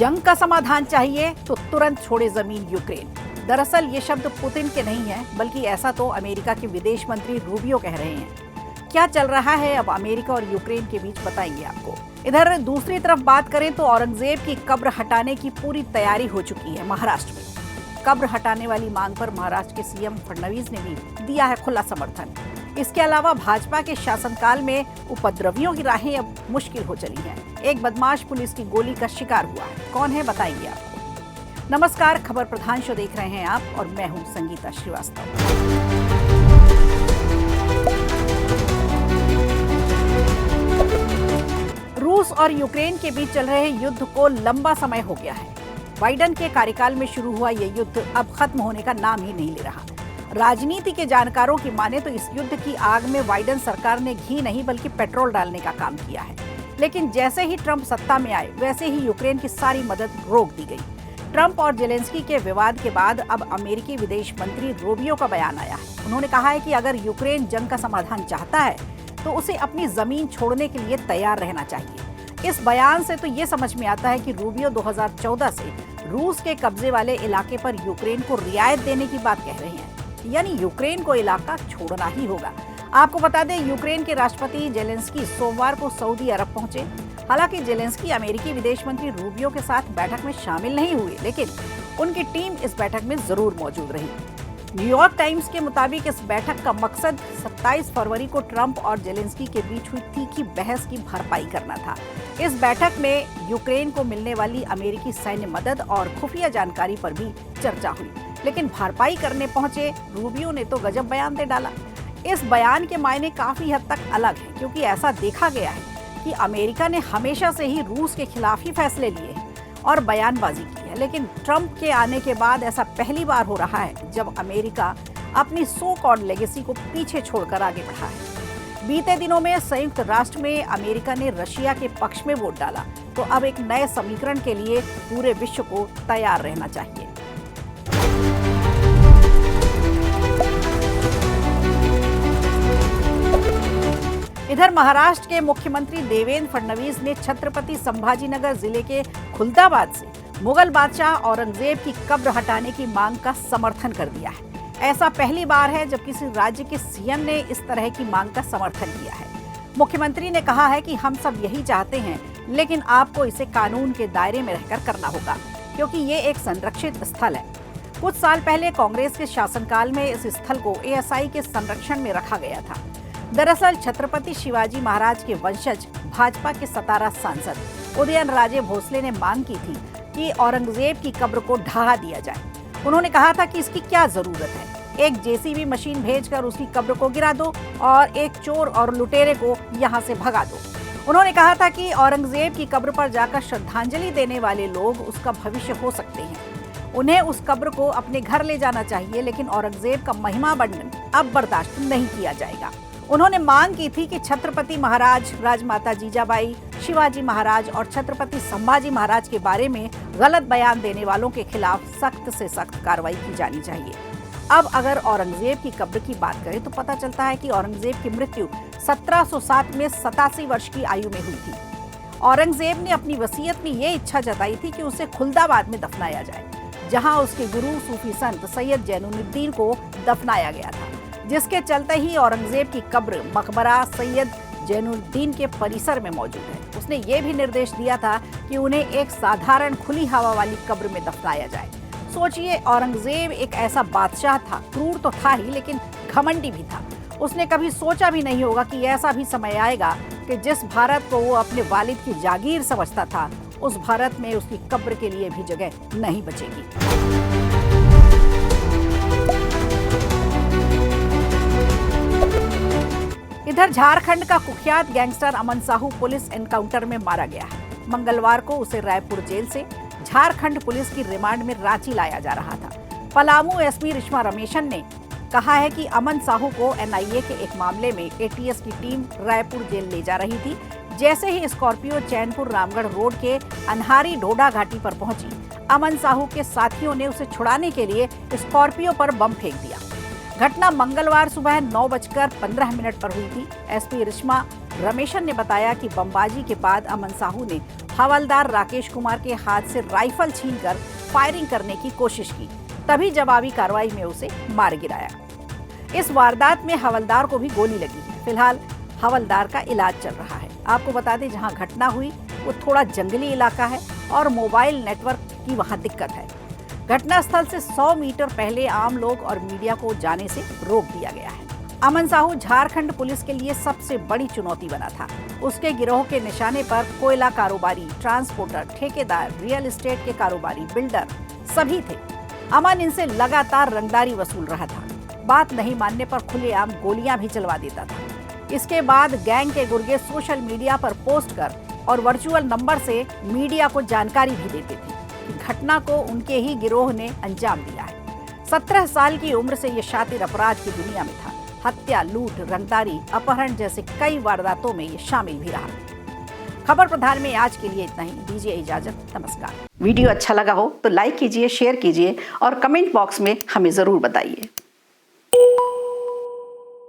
जंग का समाधान चाहिए तो तुरंत छोड़े जमीन यूक्रेन। दरअसल ये शब्द पुतिन के नहीं है, बल्कि ऐसा तो अमेरिका के विदेश मंत्री रूबियो कह रहे हैं। क्या चल रहा है अब अमेरिका और यूक्रेन के बीच, बताएंगे आपको। इधर दूसरी तरफ बात करें तो औरंगजेब की कब्र हटाने की पूरी तैयारी हो चुकी है महाराष्ट्र में। कब्र हटाने वाली मांग पर महाराष्ट्र के सीएम फडणवीस ने भी दिया है खुला समर्थन। इसके अलावा भाजपा के शासनकाल में उपद्रवियों की राहें अब मुश्किल हो चली हैं। एक बदमाश पुलिस की गोली का शिकार हुआ है, कौन है बताएंगे आपको। नमस्कार, खबर प्रधान शो देख रहे हैं आप और मैं हूं संगीता श्रीवास्तव। रूस और यूक्रेन के बीच चल रहे युद्ध को लंबा समय हो गया है। बाइडेन के कार्यकाल में शुरू हुआ यह युद्ध अब खत्म होने का नाम ही नहीं ले रहा। राजनीति के जानकारों की माने तो इस युद्ध की आग में बाइडेन सरकार ने घी नहीं बल्कि पेट्रोल डालने का काम किया है। लेकिन जैसे ही ट्रंप सत्ता में आए, वैसे ही यूक्रेन की सारी मदद रोक दी गई। ट्रंप और जेलेंस्की के विवाद के बाद अब अमेरिकी विदेश मंत्री रूबियो का बयान आया है। उन्होंने कहा है कि अगर यूक्रेन जंग का समाधान चाहता है तो उसे अपनी जमीन छोड़ने के लिए तैयार रहना चाहिए। इस बयान से तो ये समझ में आता है कि रूबियो 2014 से रूस के कब्जे वाले इलाके पर यूक्रेन को रियायत देने की बात कह रहे हैं, यानी यूक्रेन को इलाका छोड़ना ही होगा। आपको बता दें, यूक्रेन के राष्ट्रपति जेलेंस्की सोमवार को सऊदी अरब पहुंचे। हालांकि जेलेंस्की अमेरिकी विदेश मंत्री रूबियो के साथ बैठक में शामिल नहीं हुए, लेकिन उनकी टीम इस बैठक में जरूर मौजूद रही। न्यूयॉर्क टाइम्स के मुताबिक इस बैठक का मकसद 27 फरवरी को ट्रंप और जेलेंस्की के बीच हुई तीखी बहस की भरपाई करना था। इस बैठक में यूक्रेन को मिलने वाली अमेरिकी सैन्य मदद और खुफिया जानकारी पर भी चर्चा हुई, लेकिन भरपाई करने पहुंचे रूबियो ने तो गजब बयान दे डाला। इस बयान के मायने काफी हद तक अलग है, क्योंकि ऐसा देखा गया है कि अमेरिका ने हमेशा से ही रूस के खिलाफ ही फैसले लिए हैं और बयानबाजी की है। लेकिन ट्रंप के आने के बाद ऐसा पहली बार हो रहा है जब अमेरिका अपनी सो कॉल्ड लेगेसी को पीछे छोड़कर आगे बढ़ा है। बीते दिनों में संयुक्त राष्ट्र में अमेरिका ने रशिया के पक्ष में वोट डाला, तो अब एक नए समीकरण के लिए पूरे विश्व को तैयार रहना चाहिए। इधर महाराष्ट्र के मुख्यमंत्री देवेंद्र फडणवीस ने छत्रपति संभाजीनगर जिले के खुलदाबाद से मुगल बादशाह औरंगजेब की कब्र हटाने की मांग का समर्थन कर दिया है। ऐसा पहली बार है जब किसी राज्य के सीएम ने इस तरह की मांग का समर्थन किया है। मुख्यमंत्री ने कहा है कि हम सब यही चाहते हैं, लेकिन आपको इसे कानून के दायरे में रहकर करना होगा, क्योंकि ये एक संरक्षित स्थल है। कुछ साल पहले कांग्रेस के शासनकाल में इस स्थल को एएसआई के संरक्षण में रखा गया था। दरअसल छत्रपति शिवाजी महाराज के वंशज भाजपा के सतारा सांसद उदयन राजे भोसले ने मांग की थी कि औरंगजेब की कब्र को ढहा दिया जाए। उन्होंने कहा था कि इसकी क्या जरूरत है, एक जेसीबी मशीन भेजकर उसकी कब्र को गिरा दो और एक चोर और लुटेरे को यहाँ से भगा दो। उन्होंने कहा था कि औरंगजेब की कब्र पर जाकर श्रद्धांजलि देने वाले लोग उसका भविष्य हो सकते हैं। उन्हें उस कब्र को अपने घर ले जाना चाहिए, लेकिन औरंगजेब का महिमा वर्णन अब बर्दाश्त नहीं किया जाएगा। उन्होंने मांग की थी कि छत्रपति महाराज, राजमाता जीजाबाई, शिवाजी महाराज और छत्रपति संभाजी महाराज के बारे में गलत बयान देने वालों के खिलाफ सख्त से सख्त कार्रवाई की जानी चाहिए। अब अगर औरंगजेब की कब्र की बात करें तो पता चलता है कि औरंगजेब की मृत्यु 1707 में 87 वर्ष की आयु में हुई थी। औरंगजेब ने अपनी वसीयत में ये इच्छा जताई थी कि उसे खुलदाबाद में दफनाया जाए, जहाँ उसके गुरु सूफी संत सैयद जैनुद्दीन को दफनाया गया था, जिसके चलते ही औरंगजेब की कब्र मकबरा सैयद जैनुद्दीन के परिसर में मौजूद है। उसने ये भी निर्देश दिया था कि उन्हें एक साधारण खुली हवा वाली कब्र में दफनाया जाए। सोचिए, औरंगजेब एक ऐसा बादशाह था, क्रूर तो था ही लेकिन घमंडी भी था। उसने कभी सोचा भी नहीं होगा कि ऐसा भी समय आएगा कि जिस भारत को वो अपने वालिद की जागीर समझता था, उस भारत में उसकी कब्र के लिए भी जगह नहीं बचेगी। इधर झारखंड का कुख्यात गैंगस्टर अमन साहू पुलिस एनकाउंटर में मारा गया है। मंगलवार को उसे रायपुर जेल से झारखंड पुलिस की रिमांड में रांची लाया जा रहा था। पलामू एसपी रिश्मा रमेशन ने कहा है कि अमन साहू को एनआईए के एक मामले में एटीएस की टीम रायपुर जेल ले जा रही थी। जैसे ही स्कॉर्पियो चैनपुर रामगढ़ रोड के अनहारी ढोडा घाटी पर पहुंची, अमन साहू के साथियों ने उसे छुड़ाने के लिए स्कॉर्पियो पर बम फेंक दिया। घटना मंगलवार सुबह 9:15 पर हुई थी। एसपी रिश्मा रमेशन ने बताया कि बमबाजी के बाद अमन साहू ने हवलदार राकेश कुमार के हाथ से राइफल छीनकर फायरिंग करने की कोशिश की, तभी जवाबी कार्रवाई में उसे मार गिराया। इस वारदात में हवलदार को भी गोली लगी है। फिलहाल हवलदार का इलाज चल रहा है। आपको बता दें, जहां घटना हुई वो थोड़ा जंगली इलाका है और मोबाइल नेटवर्क की वहां दिक्कत है। घटनास्थल से 100 मीटर पहले आम लोग और मीडिया को जाने से रोक दिया गया है। अमन साहू झारखंड पुलिस के लिए सबसे बड़ी चुनौती बना था। उसके गिरोह के निशाने पर कोयला कारोबारी, ट्रांसपोर्टर, ठेकेदार, रियल एस्टेट के कारोबारी, बिल्डर सभी थे। अमन इनसे लगातार रंगदारी वसूल रहा था। बात नहीं मानने पर खुलेआम गोलियां भी चलवा देता था। इसके बाद गैंग के गुर्गे सोशल मीडिया पर पोस्ट कर और वर्चुअल नंबर से मीडिया को जानकारी भी देते थे कि घटना को उनके ही गिरोह ने अंजाम दिया है। 17 साल की उम्र से ये शातिर अपराध की दुनिया में था। हत्या, लूट, रंगदारी, अपहरण जैसे कई वारदातों में ये शामिल भी रहा। खबर प्रधान में आज के लिए इतना ही। दीजिए इजाजत, नमस्कार। वीडियो अच्छा लगा हो तो लाइक कीजिए, शेयर कीजिए और कमेंट बॉक्स में हमें जरूर बताइए।